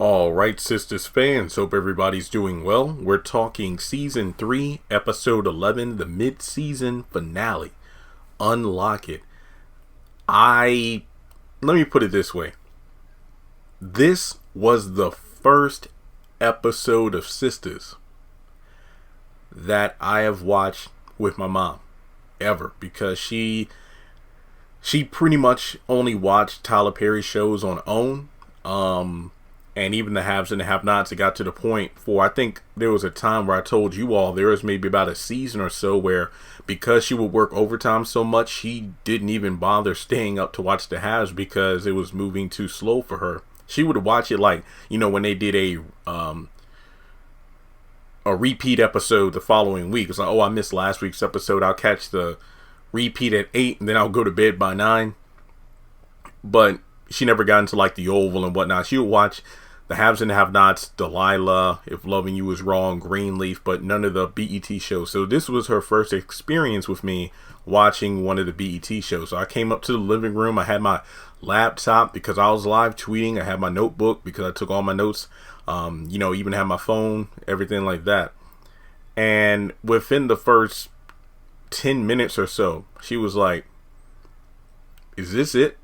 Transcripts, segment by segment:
Alright, Sistas fans, hope everybody's doing well. We're talking Season 3, Episode 11, the Midseason finale. Unlock It. Let me put it this way. This was the first episode of Sistas that I have watched with my mom, ever, because she pretty much only watched Tyler Perry shows on OWN. And even the haves and the have-nots, it got to the point for, I think there was a time where I told you all there was maybe about a season or so where, because she would work overtime so much, she didn't even bother staying up to watch the haves because it was moving too slow for her. She would watch it like, when they did a repeat episode the following week. It's like, oh, I missed last week's episode. I'll catch the repeat at 8 and then I'll go to bed by 9. But she never got into like the Oval and whatnot. She would watch the haves and the have-nots, Delilah, If Loving You Was Wrong, Greenleaf, but none of the BET shows. So this was her first experience with me watching one of the BET shows. So I came up to the living room. I had my laptop because I was live tweeting. I had my notebook because I took all my notes. Even had my phone, everything like that. And within the first 10 minutes or so, she was like, "Is this it?"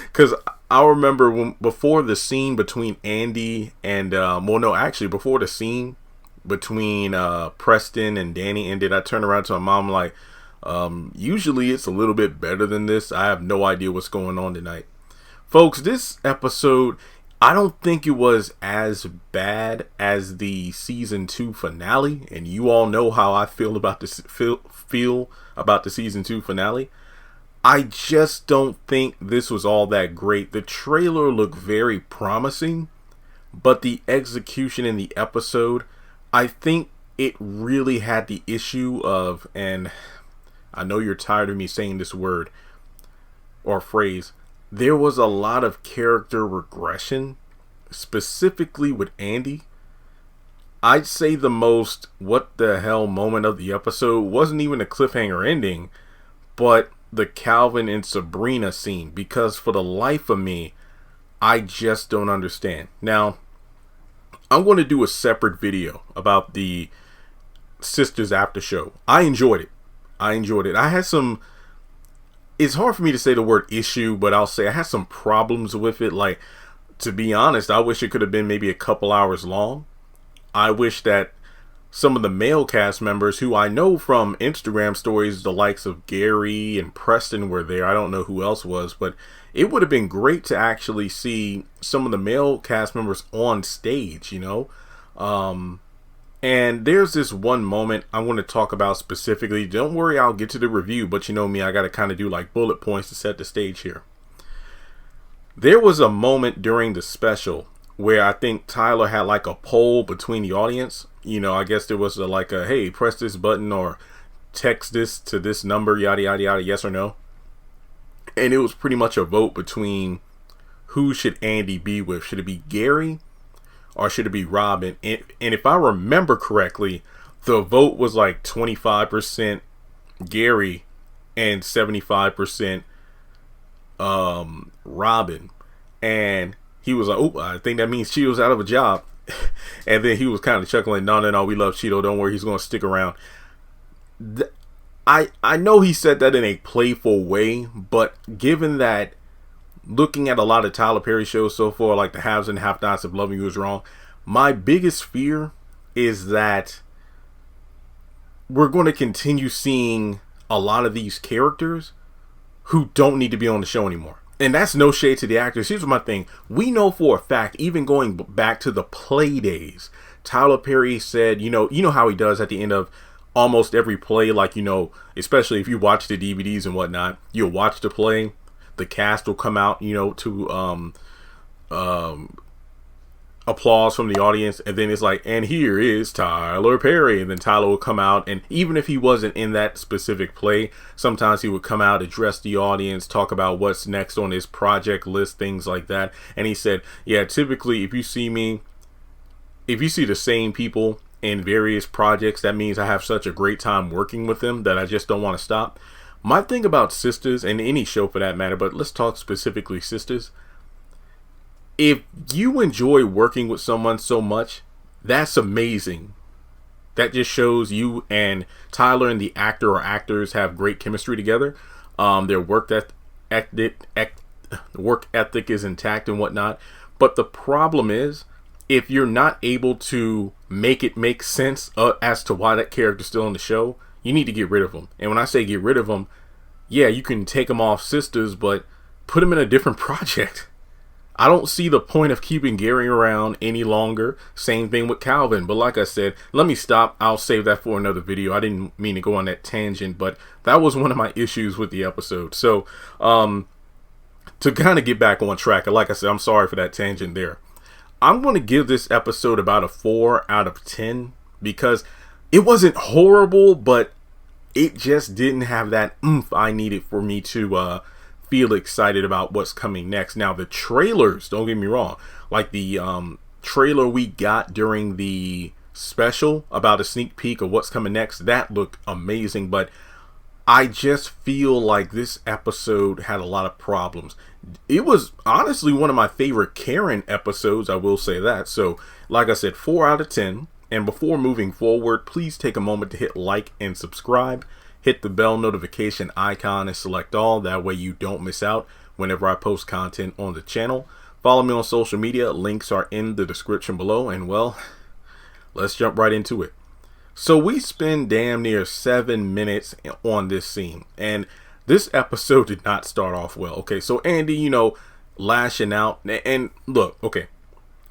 Because I remember before the scene between Andy and, before the scene between Preston and Danny ended, I turned around to my mom like, usually it's a little bit better than this. I have no idea what's going on tonight. Folks, this episode, I don't think it was as bad as the season 2 finale. And you all know how I feel about this, feel about the season 2 finale. I just don't think this was all that great. The trailer looked very promising, but the execution in the episode, I think it really had the issue of, and I know you're tired of me saying this word or phrase, there was a lot of character regression, specifically with Andy. I'd say the most what the hell moment of the episode wasn't even a cliffhanger ending, but the Calvin and Sabrina scene, because for the life of me, I just don't understand. Now, I'm going to do a separate video about the Sistas after show. I enjoyed it. I had some, it's hard for me to say the word issue, but I'll say I had some problems with it. Like, to be honest, I wish it could have been maybe a couple hours long. I wish that some of the male cast members who I know from Instagram stories, the likes of Gary and Preston were there. I don't know who else was, but it would have been great to actually see some of the male cast members on stage, And there's this one moment I want to talk about specifically. Don't worry, I'll get to the review, but you know me, I got to kind of do like bullet points to set the stage here. There was a moment during the special where I think Tyler had like a poll between the audience. I guess there was a hey, press this button or text this to this number, yada, yada, yada, yes or no. And it was pretty much a vote between who should Andy be with. Should it be Gary or should it be Robin? And if I remember correctly, the vote was like 25% Gary and 75% Robin. And he was like, "Oh, I think that means Cheeto's out of a job." And then he was kind of chuckling, no, we love Cheeto. Don't worry, he's going to stick around. I know he said that in a playful way, but given that, looking at a lot of Tyler Perry shows so far, like the haves and have-nots of Loving You Was Wrong, my biggest fear is that we're going to continue seeing a lot of these characters who don't need to be on the show anymore. And that's no shade to the actors. Here's my thing. We know for a fact, even going back to the play days, Tyler Perry said, you know how he does at the end of almost every play, like, especially if you watch the DVDs and whatnot, you'll watch the play, the cast will come out, to applause from the audience, and then it's like, and here is Tyler Perry, and then Tyler will come out, and even if he wasn't in that specific play, sometimes he would come out, address the audience, talk about what's next on his project list, things like that. And he said, yeah, typically if you see the same people in various projects, that means I have such a great time working with them that I just don't want to stop. My thing about Sistas, and any show for that matter, but let's talk specifically Sistas, if you enjoy working with someone so much, that's amazing. That just shows you and Tyler and the actor or actors have great chemistry together. Their work ethic is intact and whatnot. But the problem is, if you're not able to make it make sense as to why that character's still on the show, you need to get rid of them. And when I say get rid of them, yeah, you can take them off Sistas, but put them in a different project. I don't see the point of keeping Gary around any longer. Same thing with Calvin. But like I said, let me stop. I'll save that for another video. I didn't mean to go on that tangent, but that was one of my issues with the episode. So, to kind of get back on track, like I said, I'm sorry for that tangent there. I'm going to give this episode about a 4 out of 10 because it wasn't horrible, but it just didn't have that oomph I needed for me to feel excited about what's coming next. Now, the trailers, don't get me wrong, like the trailer we got during the special about a sneak peek of what's coming next, that looked amazing, but I just feel like this episode had a lot of problems. It was honestly one of my favorite Karen episodes, I will say that. So, like I said, 4 out of 10. And before moving forward, please take a moment to hit like and subscribe. Hit the bell notification icon and select all. That way you don't miss out whenever I post content on the channel. Follow me on social media. Links are in the description below. And well, let's jump right into it. So we spend damn near 7 minutes on this scene. And this episode did not start off well. Okay, so Andy, lashing out. And look, okay.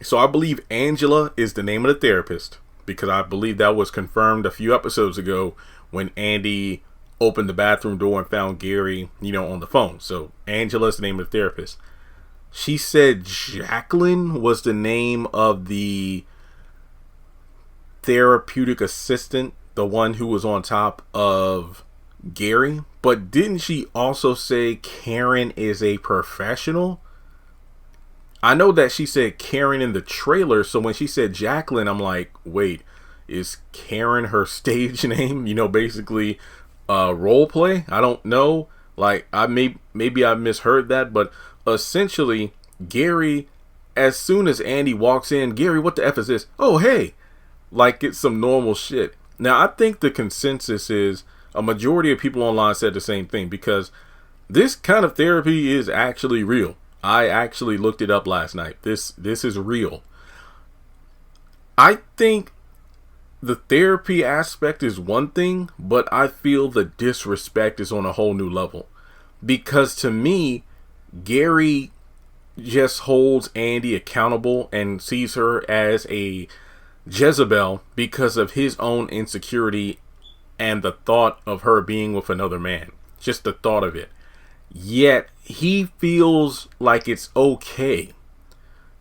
So I believe Angela is the name of the therapist, because I believe that was confirmed a few episodes ago when Andy opened the bathroom door and found Gary, on the phone. So Angela's the name of the therapist. She said Jacqueline was the name of the therapeutic assistant, the one who was on top of Gary. But didn't she also say Karen is a professional? I know that she said Karen in the trailer, so when she said Jacqueline, I'm like, wait, is Karen her stage name? Basically role play? I don't know. Like, maybe I misheard that, but essentially, Gary, as soon as Andy walks in, Gary, what the F is this? Oh, hey, like it's some normal shit. Now, I think the consensus is a majority of people online said the same thing, because this kind of therapy is actually real. I actually looked it up last night. This is real. I think the therapy aspect is one thing, but I feel the disrespect is on a whole new level. Because to me, Gary just holds Andy accountable and sees her as a Jezebel because of his own insecurity and the thought of her being with another man. Just the thought of it. Yet he feels like it's okay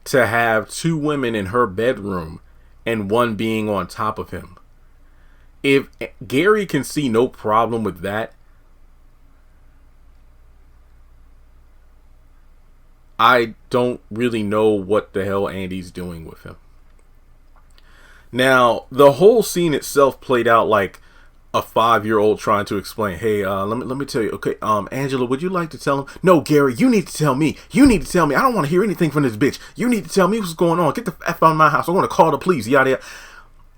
to have 2 women in her bedroom and one being on top of him. If Gary can see no problem with that, I don't really know what the hell Andy's doing with him. Now, the whole scene itself played out like a 5-year-old trying to explain, hey, let me tell you, okay, Angela, would you like to tell him? No, Gary, you need to tell me. You need to tell me. I don't want to hear anything from this bitch. You need to tell me what's going on. Get the F out of my house. I want to call the police. Yada yada.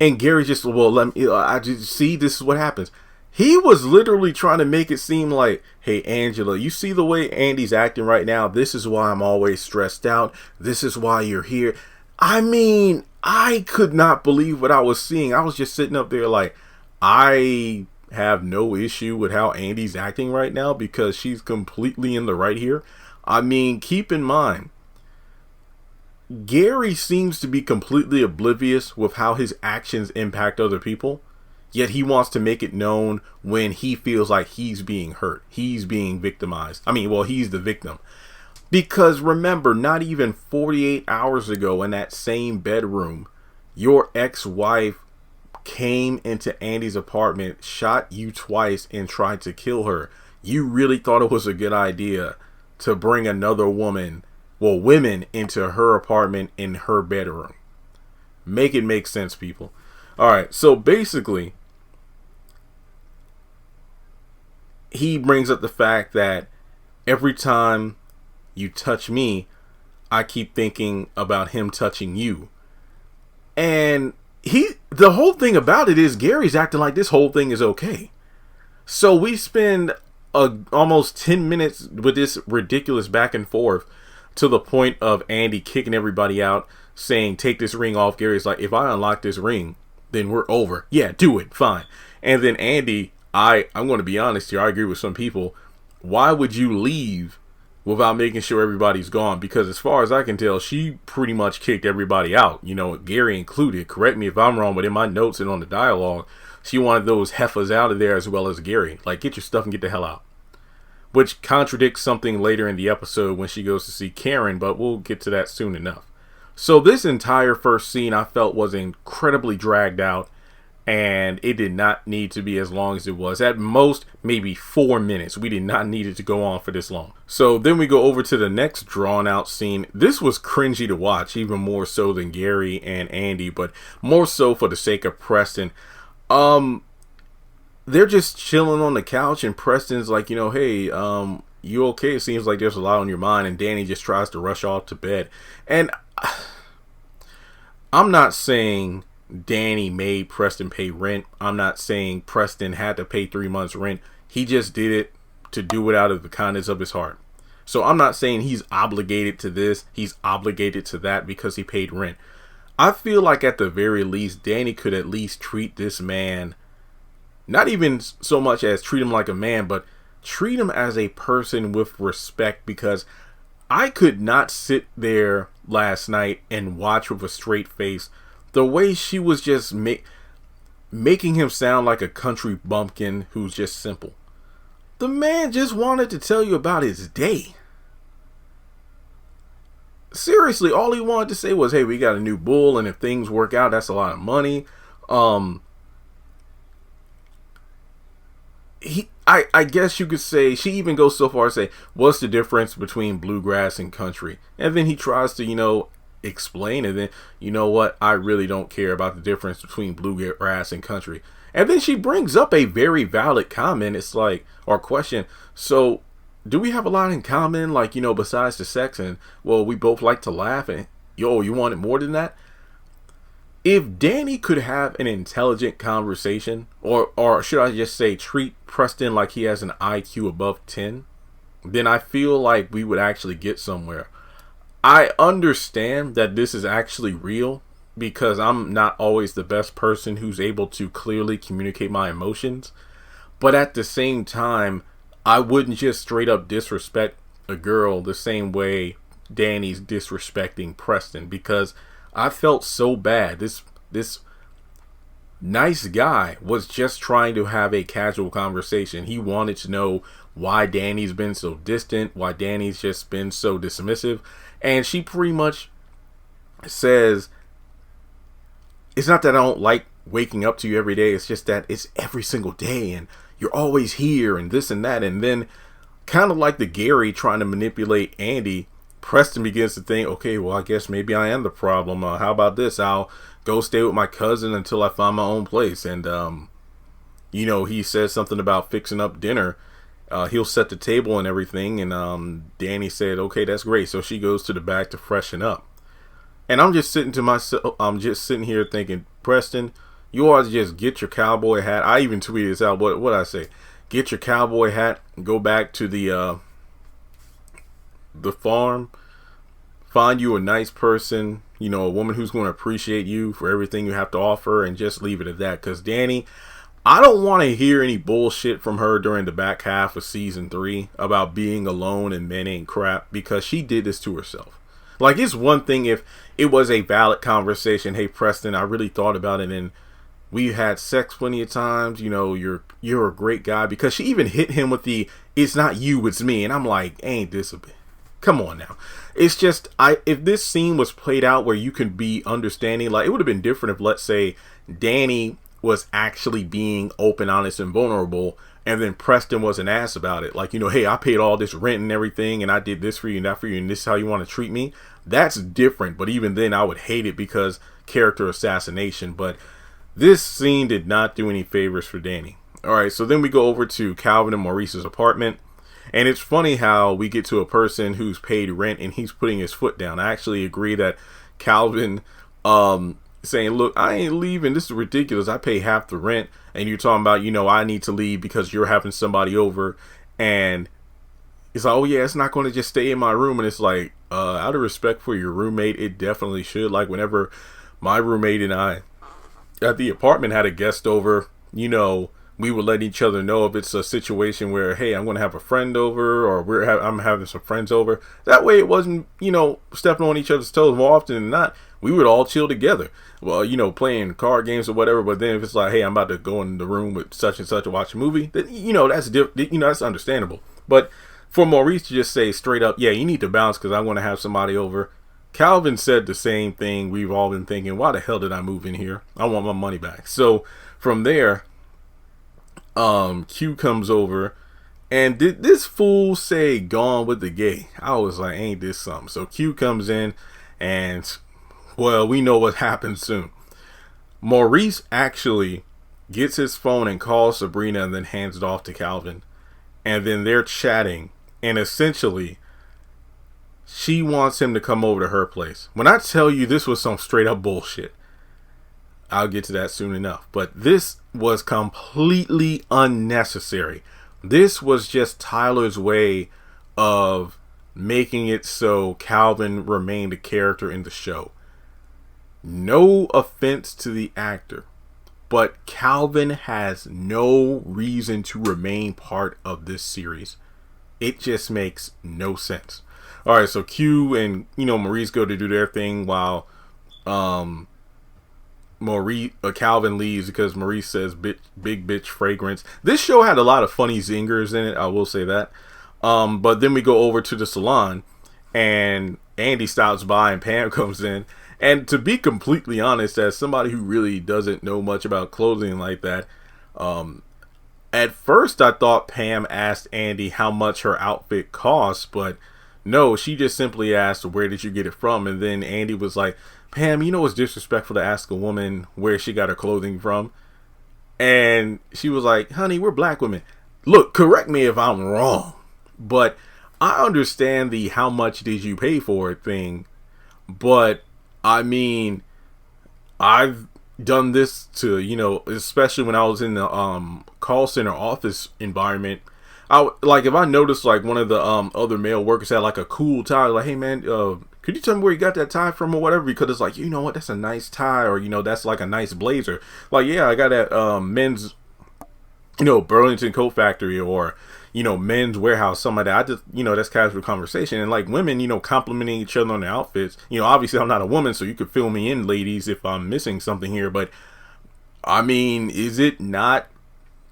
And Gary just, well, let me, I just see, this is what happens. He was literally trying to make it seem like, hey, Angela, you see the way Andy's acting right now? This is why I'm always stressed out. This is why you're here. I mean, I could not believe what I was seeing. I was just sitting up there like, I have no issue with how Andy's acting right now because she's completely in the right here. I mean, keep in mind, Gary seems to be completely oblivious with how his actions impact other people, yet he wants to make it known when he feels like he's being hurt. He's being victimized. I mean, well, he's the victim. Because remember, not even 48 hours ago in that same bedroom, your ex-wife came into Andy's apartment, shot you twice, and tried to kill her. You really thought it was a good idea to bring another woman, well, women, into her apartment in her bedroom. Make it make sense, people. Alright, so basically, he brings up the fact that every time you touch me, I keep thinking about him touching you. And the whole thing about it is Gary's acting like this whole thing is okay. So we spend almost 10 minutes with this ridiculous back and forth to the point of Andy kicking everybody out, saying, take this ring off. Gary's like, if I unlock this ring, then we're over. Yeah, do it. Fine. And then Andy, I'm going to be honest here. I agree with some people. Why would you leave without making sure everybody's gone? Because as far as I can tell, she pretty much kicked everybody out, Gary included. Correct me if I'm wrong, but in my notes and on the dialogue, she wanted those heifers out of there as well as Gary. Like, get your stuff and get the hell out. Which contradicts something later in the episode when she goes to see Karen, but we'll get to that soon enough. So this entire first scene I felt was incredibly dragged out, and it did not need to be as long as it was. At most, maybe 4 minutes. We did not need it to go on for this long. So then we go over to the next drawn out scene. This was cringy to watch, even more so than Gary and Andy, but more so for the sake of Preston. They're just chilling on the couch, and Preston's like, hey, you okay? It seems like there's a lot on your mind. And Danny just tries to rush off to bed. And I'm not saying Danny made Preston pay rent. I'm not saying Preston had to pay 3 months rent. He just did it to do it out of the kindness of his heart. So I'm not saying he's obligated to this, he's obligated to that because he paid rent. I feel like at the very least, Danny could at least treat this man, not even so much as treat him like a man, but treat him as a person with respect, because I could not sit there last night and watch with a straight face the way she was just making him sound like a country bumpkin who's just simple. The man just wanted to tell you about his day. Seriously, all he wanted to say was, hey, we got a new bull, and if things work out, that's a lot of money. I guess you could say, she even goes so far as to say, what's the difference between bluegrass and country? And then he tries to, explain, and then, you know what, I really don't care about the difference between bluegrass and country. And then she brings up a very valid comment. It's like, or question, so do we have a lot in common, like, besides the sex? And, well, we both like to laugh, and, you want it more than that? If Danny could have an intelligent conversation, or should I just say treat Preston like he has an IQ above 10, then I feel like we would actually get somewhere. I understand that this is actually real, because I'm not always the best person who's able to clearly communicate my emotions. But at the same time, I wouldn't just straight up disrespect a girl the same way Danny's disrespecting Preston, because I felt so bad. This nice guy was just trying to have a casual conversation. He wanted to know why Danny's been so distant, why Danny's just been so dismissive. And she pretty much says, it's not that I don't like waking up to you every day, it's just that it's every single day and you're always here and this and that. And then, kind of like the Gary trying to manipulate Andy, Preston begins to think, okay, well, I guess maybe I am the problem. How about this? I'll go stay with my cousin until I find my own place. And, he says something about fixing up dinner. He'll set the table and everything. And Danny said, okay, that's great. So she goes to the back to freshen up. And I'm just sitting here thinking, Preston, you ought to just get your cowboy hat. I even tweeted this out. What I say? Get your cowboy hat, go back to the farm, find you a nice person, a woman who's going to appreciate you for everything you have to offer, and just leave it at that. Because Danny, I don't want to hear any bullshit from her during the back half of season 3 about being alone and men ain't crap, because she did this to herself. Like, it's one thing if it was a valid conversation. Hey, Preston, I really thought about it, and we had sex plenty of times. You're a great guy. Because she even hit him with the, it's not you, it's me. And I'm like, ain't this a bit? Come on now. It's just, if this scene was played out where you can be understanding, like, it would have been different if, let's say, Danny was actually being open, honest, and vulnerable, and then Preston was an ass about it. Like, hey, I paid all this rent and everything, and I did this for you and that for you, and this is how you want to treat me. That's different. But even then, I would hate it because character assassination. But this scene did not do any favors for Danny. All right, so then we go over to Calvin and Maurice's apartment. And it's funny how we get to a person who's paid rent and he's putting his foot down. I actually agree that Calvin saying, look, I ain't leaving. This is ridiculous. I pay half the rent. And you're talking about, I need to leave because you're having somebody over. And it's like, oh yeah, it's not going to just stay in my room. And it's like, out of respect for your roommate, it definitely should. Like whenever my roommate and I at the apartment had a guest over, we would let each other know if it's a situation where, hey, I'm going to have a friend over, or I'm having some friends over. That way it wasn't, stepping on each other's toes. More often than not, we would all chill together. Well, playing card games or whatever. But then if it's like, hey, I'm about to go in the room with such and such to watch a movie, then, that's understandable. But for Maurice to just say straight up, yeah, you need to bounce because I want to have somebody over. Calvin said the same thing. We've all been thinking, why the hell did I move in here? I want my money back. So from there, Q comes over, and did this fool say gone with the gay? I was like, ain't this something? So Q comes in, and well, we know what happens soon. Maurice actually gets his phone and calls Sabrina and then hands it off to Calvin, and then they're chatting, and essentially she wants him to come over to her place. When I tell you this was some straight up bullshit, I'll get to that soon enough. But this was completely unnecessary. This was just Tyler's way of making it so Calvin remained a character in the show. No offense to the actor, but Calvin has no reason to remain part of this series. It just makes no sense. All right, so Q and Maurice go to do their thing while Calvin leaves because Maurice says big bitch fragrance. This show had a lot of funny zingers in it, I will say that. But then we go over to the salon and Andy stops by and Pam comes in. And to be completely honest, as somebody who really doesn't know much about clothing like that, at first I thought Pam asked Andy how much her outfit cost, but no, she just simply asked, where did you get it from? And then Andy was like, Pam, it's disrespectful to ask a woman where she got her clothing from. And she was like, honey, we're black women. Look, correct me if I'm wrong, but I understand the how much did you pay for it thing. But I mean, I've done this to, especially when I was in the call center office environment. If I noticed like one of the other male workers had like a cool tie, like, hey man, could you tell me where you got that tie from or whatever? Because it's like, what, that's a nice tie, or that's like a nice blazer. Like, yeah, I got at men's, Burlington Coat Factory or Men's Warehouse, something like that. I just, that's casual conversation. And like women, complimenting each other on their outfits. Obviously I'm not a woman, so you could fill me in, ladies, if I'm missing something here. But I mean, is it not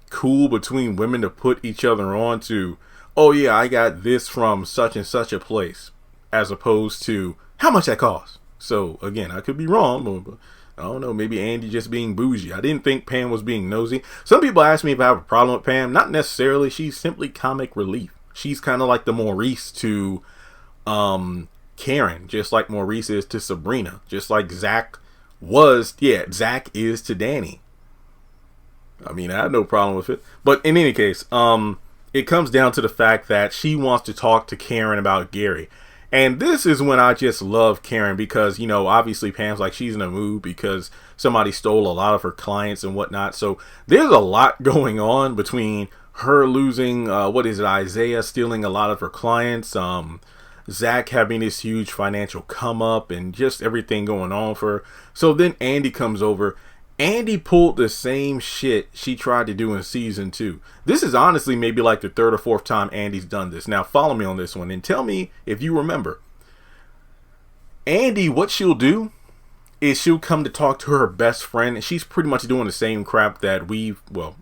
cool between women to put each other on to, oh yeah, I got this from such and such a place, as opposed to how much that costs? So again, I could be wrong, but I don't know, maybe Andy just being bougie. I didn't think Pam was being nosy. Some people ask me if I have a problem with Pam. Not necessarily. She's simply comic relief. She's kind of like the Maurice to Karen, just like Maurice is to Sabrina, just like Zach is to Danny. I mean, I have no problem with it. But in any case, it comes down to the fact that she wants to talk to Karen about Gary. And this is when I just love Karen because, obviously Pam's like she's in a mood because somebody stole a lot of her clients and whatnot. So there's a lot going on between her losing, Isaiah stealing a lot of her clients, Zach having this huge financial come up and just everything going on for her. So then Andy comes over. Andy pulled the same shit she tried to do in season 2. This is honestly maybe like the third or fourth time Andy's done this. Now follow me on this one and tell me if you remember. Andy, what she'll do is she'll come to talk to her best friend, and she's pretty much doing the same crap that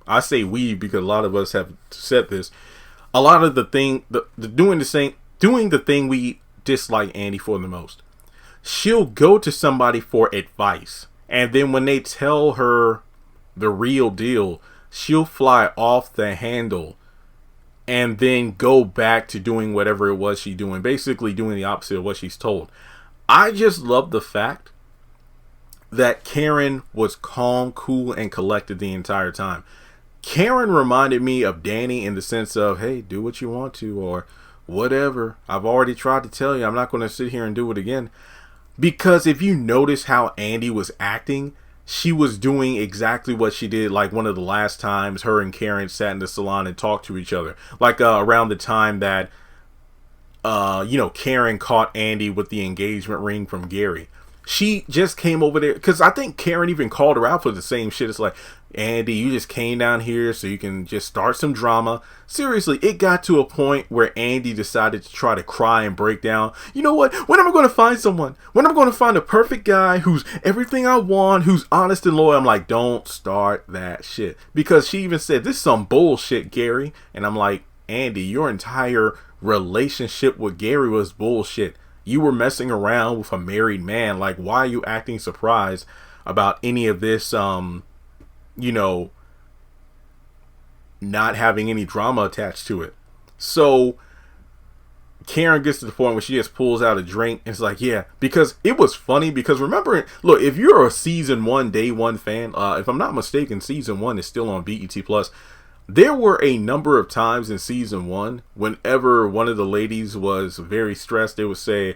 I say we because a lot of us have said this. A lot of the thing, doing the thing we dislike Andy for the most. She'll go to somebody for advice. And then when they tell her the real deal, she'll fly off the handle and then go back to doing whatever it was she's doing. Basically doing the opposite of what she's told. I just love the fact that Karen was calm, cool, and collected the entire time. Karen reminded me of Danni in the sense of, hey, do what you want to, or whatever. I've already tried to tell you, I'm not going to sit here and do it again. Because if you notice how Andy was acting, she was doing exactly what she did like one of the last times her and Karen sat in the salon and talked to each other. Like around the time that, Karen caught Andy with the engagement ring from Gary. She just came over there because I think Karen even called her out for the same shit. It's like, Andy, you just came down here so you can just start some drama. Seriously, it got to a point where Andy decided to try to cry and break down. You know what? When am I going to find someone? When am I going to find a perfect guy who's everything I want, who's honest and loyal? I'm like, don't start that shit. Because she even said, this is some bullshit, Gary. And I'm like, Andy, your entire relationship with Gary was bullshit. You were messing around with a married man. Like, why are you acting surprised about any of this, not having any drama attached to it? So Karen gets to the point where she just pulls out a drink and it's like, yeah, because it was funny. Because remember, look, if you're a season 1, day 1 fan, if I'm not mistaken, season 1 is still on BET Plus. There were a number of times in season 1, whenever one of the ladies was very stressed, they would say,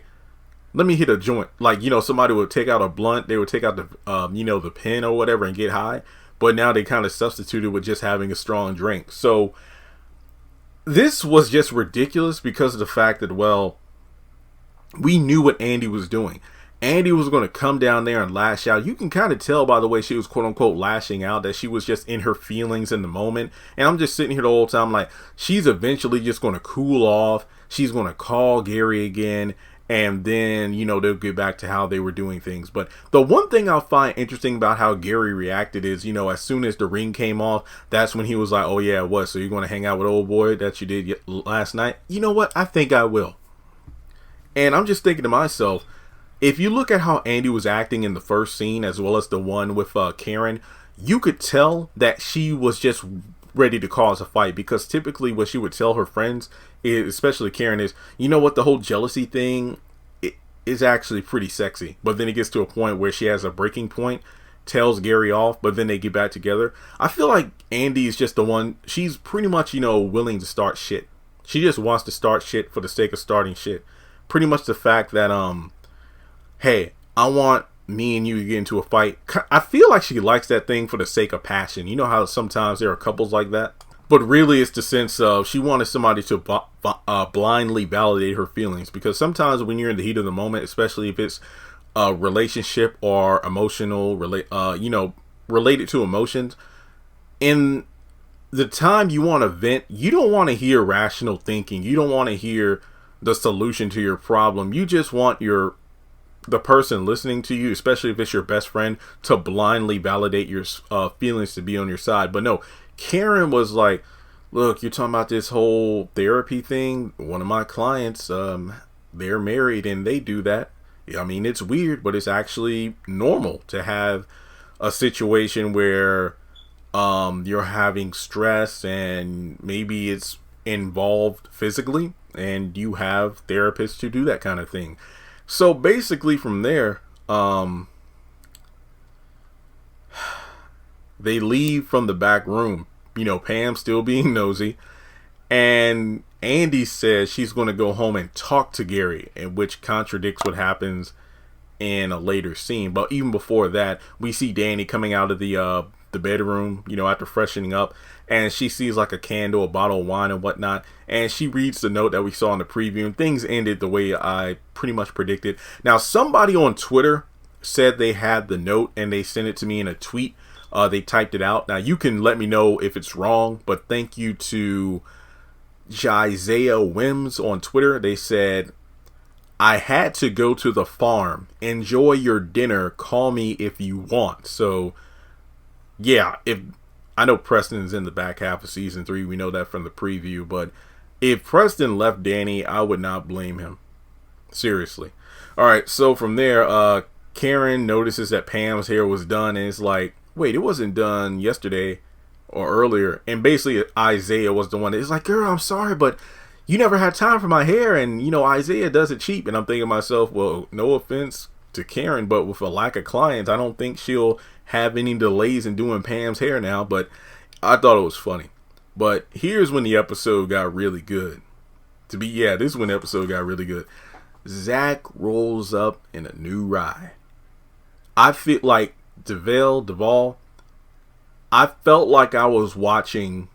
let me hit a joint. Like, somebody would take out a blunt, they would take out the, the pen or whatever and get high. But now they kind of substituted with just having a strong drink. So this was just ridiculous because of the fact that, well, we knew what Andy was doing. Andy was going to come down there and lash out. You can kind of tell by the way she was quote unquote lashing out that she was just in her feelings in the moment. And I'm just sitting here the whole time like, she's eventually just going to cool off. She's going to call Gary again. And then, they'll get back to how they were doing things. But the one thing I'll find interesting about how Gary reacted is, as soon as the ring came off, that's when he was like, oh yeah, what? So you're going to hang out with old boy that you did last night? You know what? I think I will. And I'm just thinking to myself, if you look at how Andy was acting in the first scene, as well as the one with Karen, you could tell that she was just ready to cause a fight. Because typically what she would tell her friends, especially Karen, is, you know what, the whole jealousy thing is actually pretty sexy. But then it gets to a point where she has a breaking point, tells Gary off, but then they get back together. I feel like Andy is just the one, she's pretty much, willing to start shit. She just wants to start shit for the sake of starting shit. Pretty much the fact that, hey, I want me and you to get into a fight. I feel like she likes that thing for the sake of passion. You know how sometimes there are couples like that? But really it's the sense of she wanted somebody to blindly validate her feelings. Because sometimes when you're in the heat of the moment, especially if it's a relationship or emotional, related to emotions, in the time you want to vent, you don't want to hear rational thinking. You don't want to hear the solution to your problem. You just want the person listening to you, especially if it's your best friend, to blindly validate your feelings to be on your side. But no, Karen was like, look, you're talking about this whole therapy thing. One of my clients, they're married and they do that. I mean, it's weird, but it's actually normal to have a situation where you're having stress and maybe it's involved physically, and you have therapists to do that kind of thing. So basically from there, they leave from the back room, Pam still being nosy, and Andy says she's going to go home and talk to Gary, and which contradicts what happens in a later scene. But even before that, we see Danni coming out of the bedroom, after freshening up, and she sees like a candle, a bottle of wine and whatnot, and she reads the note that we saw in the preview, and things ended the way I pretty much predicted. Now, somebody on Twitter said they had the note and they sent it to me in a tweet. They typed it out. Now, you can let me know if it's wrong, but thank you to Isaiah Wims on Twitter. They said, I had to go to the farm. Enjoy your dinner. Call me if you want. So, yeah, if I know Preston's in the back half of season 3. We know that from the preview. But if Preston left Danni, I would not blame him. Seriously. All right, so from there, Karen notices that Pam's hair was done, and it's like, wait, it wasn't done yesterday or earlier. And basically Isaiah was the one that's like, girl, I'm sorry, but you never had time for my hair, and Isaiah does it cheap. And I'm thinking to myself, well, no offense to Karen, but with a lack of clients, I don't think she'll have any delays in doing Pam's hair now. But I thought it was funny. But here's when the episode got really good. This is when the episode got really good. Zach rolls up in a new ride. I feel like Duvall. I felt like I was watching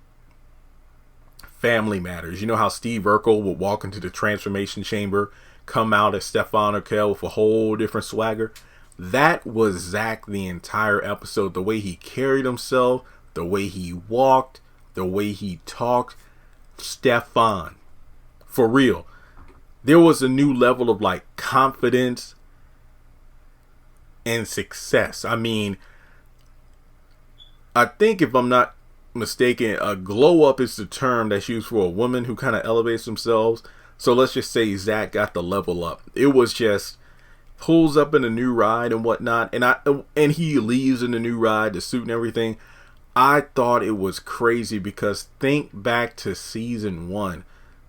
Family Matters. You know how Steve Urkel would walk into the transformation chamber, come out as Stefan Urkel with a whole different swagger? That was Zach the entire episode. The way he carried himself, the way he walked, the way he talked. Stefan. For real. There was a new level of like confidence and success. I mean, I think if I'm not mistaken, a glow up is the term that's used for a woman who kind of elevates themselves. So let's just say Zach got the level up. It was just pulls up in a new ride and whatnot, and he leaves in the new ride, the suit and everything. I thought it was crazy because think back to season 1.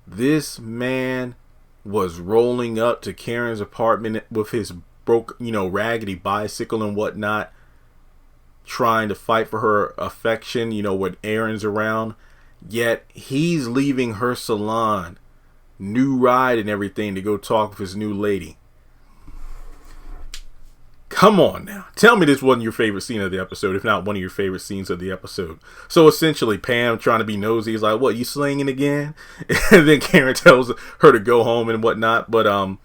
This man was rolling up to Karen's apartment with his raggedy bicycle and whatnot, trying to fight for her affection, when Aaron's around. Yet he's leaving her salon, new ride and everything, to go talk with his new lady. Come on now. Tell me this wasn't your favorite scene of the episode, if not one of your favorite scenes of the episode. So essentially, Pam trying to be nosy is like, what, you slinging again? And then Karen tells her to go home and whatnot. But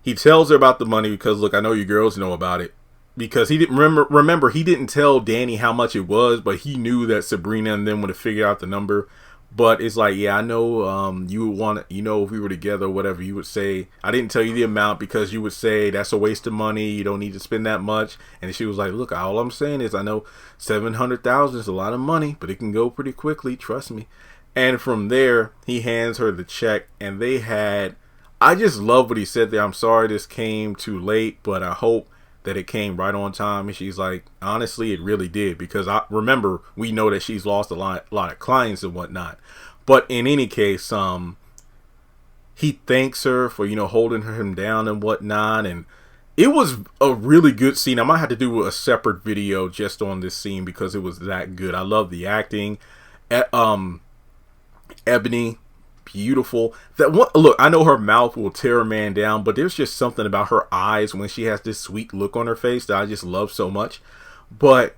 he tells her about the money because, look, I know you girls know about it. Because he didn't remember, he didn't tell Danny how much it was, but he knew that Sabrina and them would have figured out the number. But it's like, yeah, I know you would want to, if we were together or whatever, you would say, I didn't tell you the amount because you would say that's a waste of money. You don't need to spend that much. And she was like, look, all I'm saying is I know 700,000 is a lot of money, but it can go pretty quickly. Trust me. And from there, he hands her the check and I just love what he said there. I'm sorry this came too late, but I hope that it came right on time. And she's like, honestly, it really did, because I remember, we know that she's lost a lot of clients and whatnot. But in any case, he thanks her for, holding him down and whatnot. And it was a really good scene. I might have to do a separate video just on this scene because it was that good. I love the acting. Ebony, beautiful. Look, I know her mouth will tear a man down, but there's just something about her eyes when she has this sweet look on her face that I just love so much. But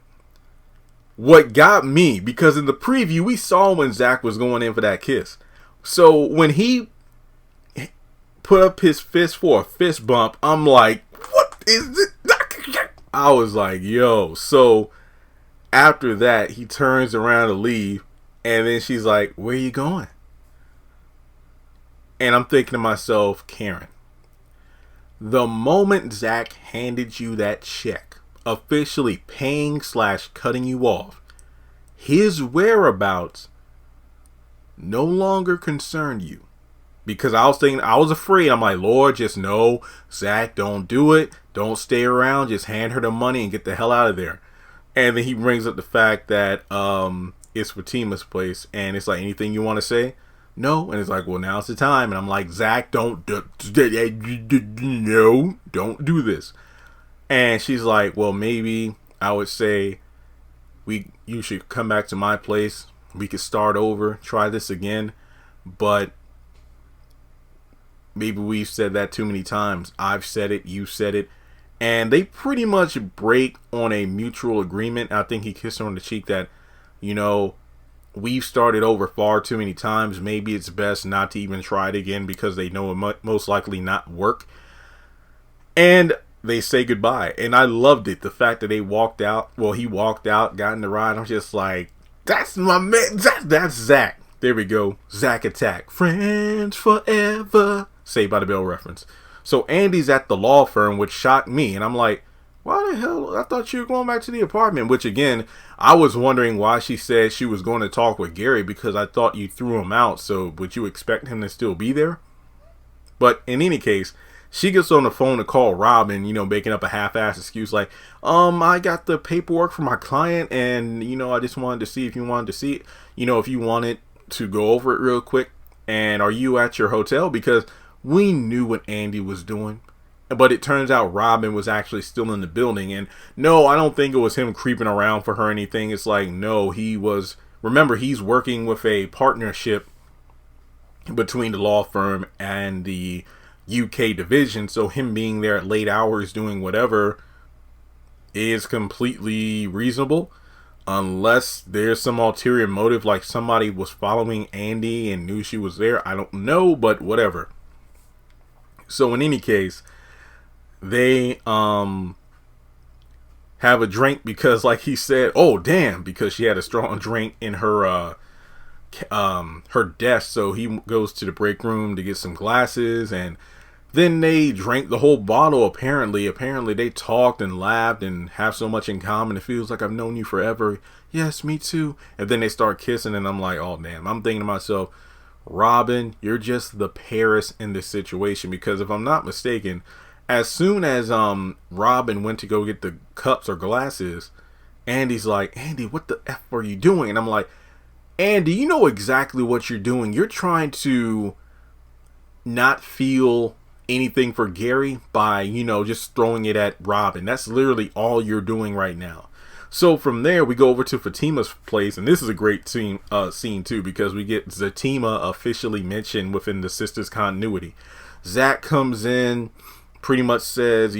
what got me, because in the preview we saw when Zach was going in for that kiss. So when he put up his fist for a fist bump, I'm like, what is this? I was like, yo. So after that, he turns around to leave, and then she's like, where are you going? And I'm thinking to myself, Karen, the moment Zach handed you that check, officially paying / cutting you off, his whereabouts no longer concerned you. Because I was afraid. I'm like, Lord, just no, Zach, don't do it. Don't stay around. Just hand her the money and get the hell out of there. And then he brings up the fact that it's Fatima's place. And it's like, anything you want to say? No. And it's like, well, now's the time. And I'm like, Zach, don't do this. And she's like, well, maybe I would say you should come back to my place. We could start over, try this again. But maybe we've said that too many times. I've said it, you said it. And they pretty much break on a mutual agreement. I think he kissed her on the cheek that, we've started over far too many times. Maybe it's best not to even try it again because they know it might most likely not work. And they say goodbye. And I loved it. The fact that they walked out. Well, he walked out, got in the ride. I'm just like, that's my man. That's Zach. There we go. Zach Attack. Friends forever. Saved by the Bell reference. So Andy's at the law firm, which shocked me. And I'm like, why the hell? I thought you were going back to the apartment. Which, again, I was wondering why she said she was going to talk with Gary, because I thought you threw him out. So would you expect him to still be there? But in any case, she gets on the phone to call Robin, making up a half-ass excuse like, I got the paperwork for my client, and, I just wanted to see if you wanted to see it. If you wanted to go over it real quick. And are you at your hotel? Because we knew what Andy was doing. But it turns out Robin was actually still in the building. And no, I don't think it was him creeping around for her or anything. It's like, no, he was, remember, he's working with a partnership between the law firm and the UK division. So him being there at late hours doing whatever is completely reasonable. Unless there's some ulterior motive, like somebody was following Andy and knew she was there. I don't know, but whatever. So in any case, they have a drink because, like he said, oh damn, because she had a strong drink in her desk. So he goes to the break room to get some glasses, and then they drank the whole bottle. Apparently they talked and laughed and have so much in common. It feels like I've known you forever. Yes, me too. And then they start kissing, and I'm like, oh damn. I'm thinking to myself, Robin, you're just the Paris in this situation, because if I'm not mistaken, as soon as Robin went to go get the cups or glasses, Andy's like, Andy, what the F are you doing? And I'm like, Andy, you know exactly what you're doing. You're trying to not feel anything for Gary by, just throwing it at Robin. That's literally all you're doing right now. So from there, we go over to Fatima's place, and this is a great scene too, because we get Fatima officially mentioned within the Sistas continuity. Zach comes in, pretty much says,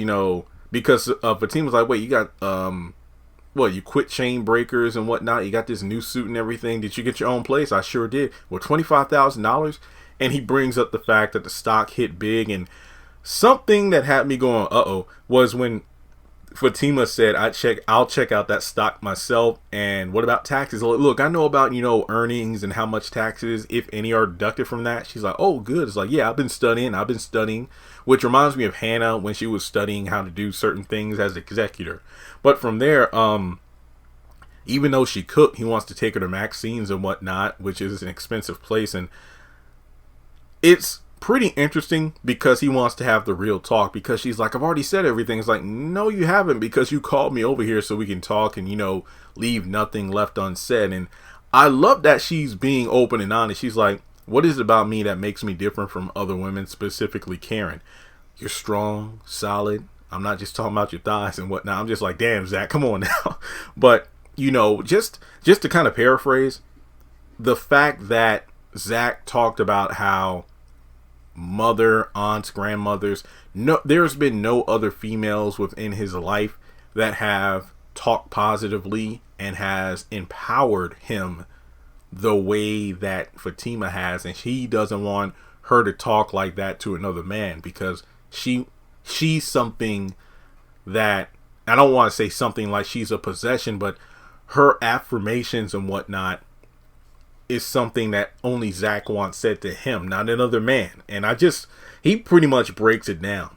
because Fatima's like, wait, you got, you quit chain breakers and whatnot, you got this new suit and everything, did you get your own place? I sure did. Well, $25,000? And he brings up the fact that the stock hit big, and something that had me going, uh-oh, was when Fatima said, I'll check out that stock myself. And what about taxes? Look, I know about, earnings and how much taxes, if any, are deducted from that. She's like, oh, good. It's like, yeah, I've been studying, which reminds me of Hannah when she was studying how to do certain things as executor. But from there, even though she cooked, he wants to take her to Maxine's and whatnot, which is an expensive place. And it's pretty interesting because he wants to have the real talk, because she's like, I've already said everything. It's like, no, you haven't, because you called me over here so we can talk and, leave nothing left unsaid. And I love that she's being open and honest. She's like, what is it about me that makes me different from other women, specifically Karen? You're strong, solid. I'm not just talking about your thighs and whatnot. I'm just like, damn, Zach, come on now. But, just to kind of paraphrase, the fact that Zach talked about how mother, aunts, grandmothers, there's been no other females within his life that have talked positively and has empowered him the way that Fatima has, and he doesn't want her to talk like that to another man, because she's something that, I don't want to say something like she's a possession, but her affirmations and whatnot is something that only Zach wants said to him, not another man. And he pretty much breaks it down.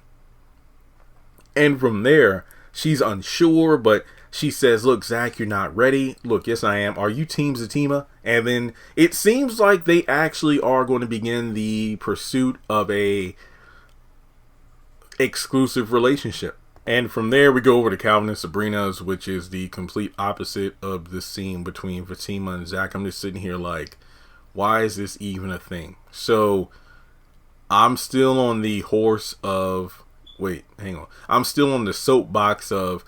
And from there, she's unsure, but she says, look, Zach, you're not ready. Look, yes, I am. Are you Team Fatima? And then it seems like they actually are going to begin the pursuit of a exclusive relationship. And from there, we go over to Calvin and Sabrina's, which is the complete opposite of the scene between Fatima and Zach. I'm just sitting here like, why is this even a thing? So I'm still on the I'm still on the soapbox of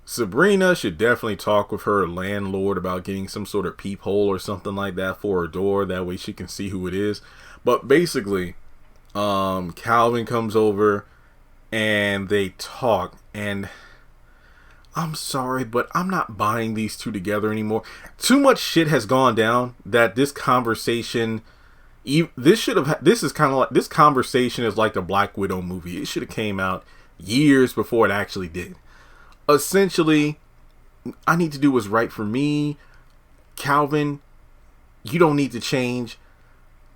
Sabrina should definitely talk with her landlord about getting some sort of peephole or something like that for her door. That way she can see who it is. But basically, Calvin comes over and they talk, and I'm sorry, but I'm not buying these two together anymore. Too much shit has gone down that this conversation, this conversation is like the Black Widow movie. It should have came out years before it actually did. Essentially, I need to do what's right for me. Calvin, you don't need to change.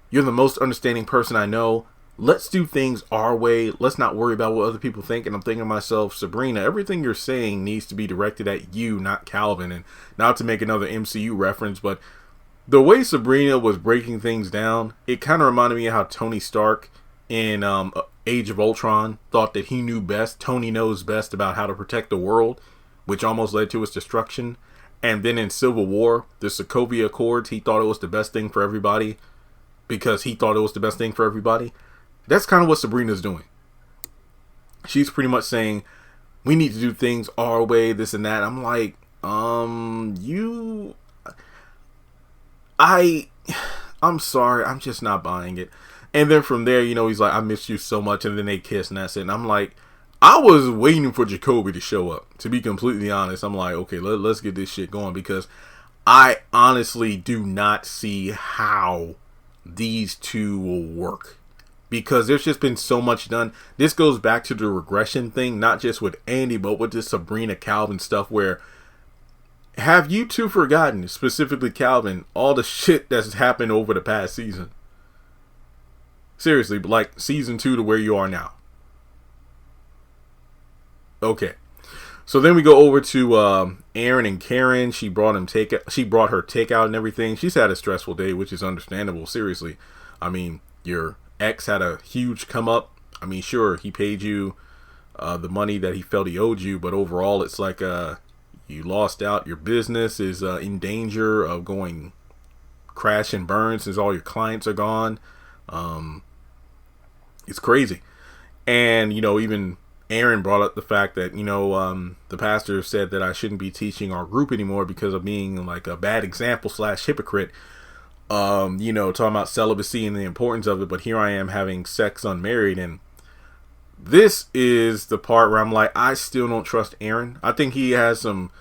You're the most understanding person I know. Let's do things our way. Let's not worry about what other people think. And I'm thinking to myself, Sabrina, everything you're saying needs to be directed at you, not Calvin. And not to make another MCU reference, but the way Sabrina was breaking things down, it kind of reminded me of how Tony Stark in Age of Ultron thought that he knew best. Tony knows best about how to protect the world, which almost led to his destruction. And then in Civil War, the Sokovia Accords, he thought it was the best thing for everybody because he thought it was the best thing for everybody. That's kind of what Sabrina's doing. she's pretty much saying, we need to do things our way, this and that. I'm like, I'm sorry, I'm just not buying it. And then from there, he's like, I miss you so much. And then they kiss and that's it. And I'm like, I was waiting for Jacoby to show up, to be completely honest. I'm like, okay, let's get this shit going, because I honestly do not see how these two will work, because there's just been so much done. This goes back to the regression thing, not just with Andy, but with this Sabrina Calvin stuff, where have you two forgotten, specifically Calvin, all the shit that's happened over the past season? Seriously, like season 2 to where you are now. Okay. So then we go over to Aaron and Karen. She brought her takeout and everything. She's had a stressful day, which is understandable. Seriously. I mean, your ex had a huge come up. I mean, sure, he paid you the money that he felt he owed you, but overall it's like you lost out. Your business is in danger of going crash and burn since all your clients are gone. It's crazy. And, even Aaron brought up the fact that, the pastor said that I shouldn't be teaching our group anymore because of being like a bad example / hypocrite. Talking about celibacy and the importance of it. But here I am having sex unmarried. And this is the part where I'm like, I still don't trust Aaron. I think he has some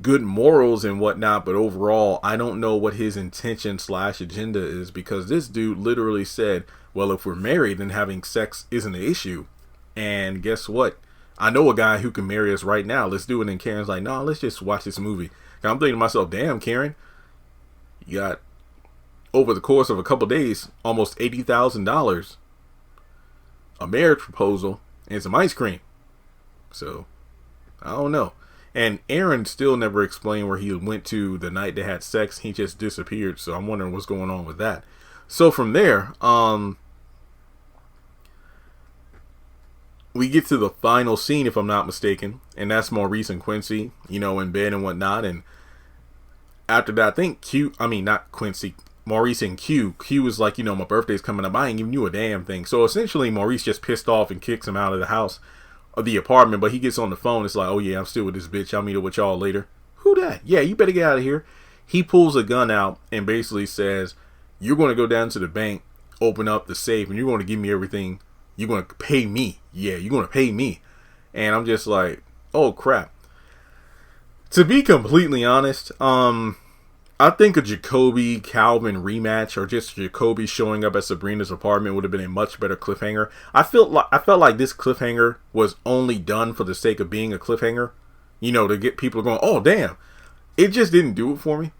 good morals and whatnot, but overall, I don't know what his intention / agenda is, because this dude literally said, well, if we're married, then having sex isn't an issue. And guess what? I know a guy who can marry us right now. Let's do it. And Karen's like, no, let's just watch this movie. And I'm thinking to myself, damn, Karen, you got, over the course of a couple days, almost $80,000, a marriage proposal, and some ice cream. So, I don't know. And Aaron still never explained where he went to the night they had sex. He just disappeared. So I'm wondering what's going on with that. So from there, we get to the final scene, if I'm not mistaken. And that's Maurice and Quincy, in bed and whatnot. And after that, I think Maurice and Q was like, my birthday's coming up. I ain't giving you a damn thing. So essentially, Maurice just pissed off and kicks him out of the house. Of the apartment, but he gets on the phone. It's like, oh yeah, I'm still with this bitch. I'll meet up with y'all later. Who that? Yeah, you better get out of here. He pulls a gun out and basically says, you're going to go down to the bank, open up the safe, and you're going to give me everything. You're going to pay me. Yeah, you're going to pay me. And I'm just like, oh crap. To be completely honest, I think a Jacoby Calvin rematch, or just Jacoby showing up at Sabrina's apartment, would have been a much better cliffhanger. I felt like this cliffhanger was only done for the sake of being a cliffhanger, to get people going, oh damn. It just didn't do it for me.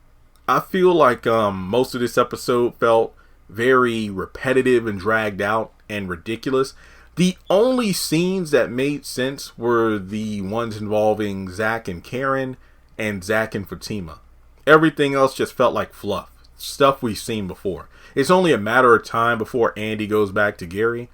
I feel like most of this episode felt very repetitive and dragged out and ridiculous. The only scenes that made sense were the ones involving Zach and Karen and Zach and Fatima. Everything else just felt like fluff. Stuff we've seen before. It's only a matter of time before Andy goes back to Gary.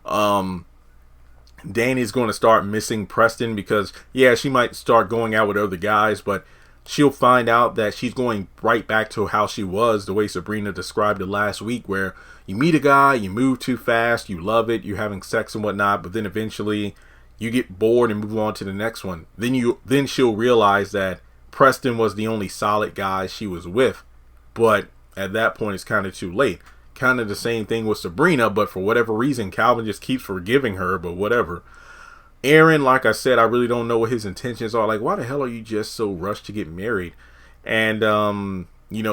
Danny's going to start missing Preston because, yeah, she might start going out with other guys, but she'll find out that she's going right back to how she was, the way Sabrina described it last week, where you meet a guy, you move too fast, you love it, you're having sex and whatnot, but then eventually you get bored and move on to the next one. Then she'll realize that Preston was the only solid guy she was with, but at that point it's kind of too late. Kind of the same thing with Sabrina, but for whatever reason Calvin just keeps forgiving her, but whatever. Aaron, like I said, I really don't know what his intentions are. Like, why the hell are you just so rushed to get married? And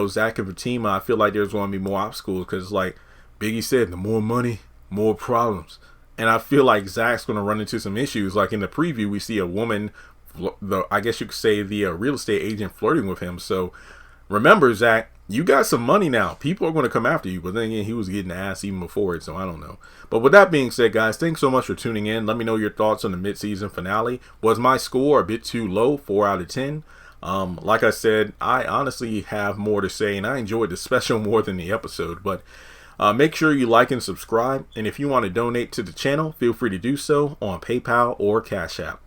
Zach and Fatima, I feel like there's going to be more obstacles, because like Biggie said, the more money, more problems. And I feel like Zach's going to run into some issues. Like in the preview, we see a woman, I guess you could say the real estate agent, flirting with him. So remember, Zach, you got some money now. People are going to come after you. But then again, he was getting ass even before it, so I don't know. But with that being said, guys, thanks so much for tuning in. Let me know your thoughts on the mid-season finale. Was my score a bit too low? 4 out of 10. Like I said, I honestly have more to say, and I enjoyed the special more than the episode. But make sure you like and subscribe. And if you want to donate to the channel, feel free to do so on PayPal or Cash App.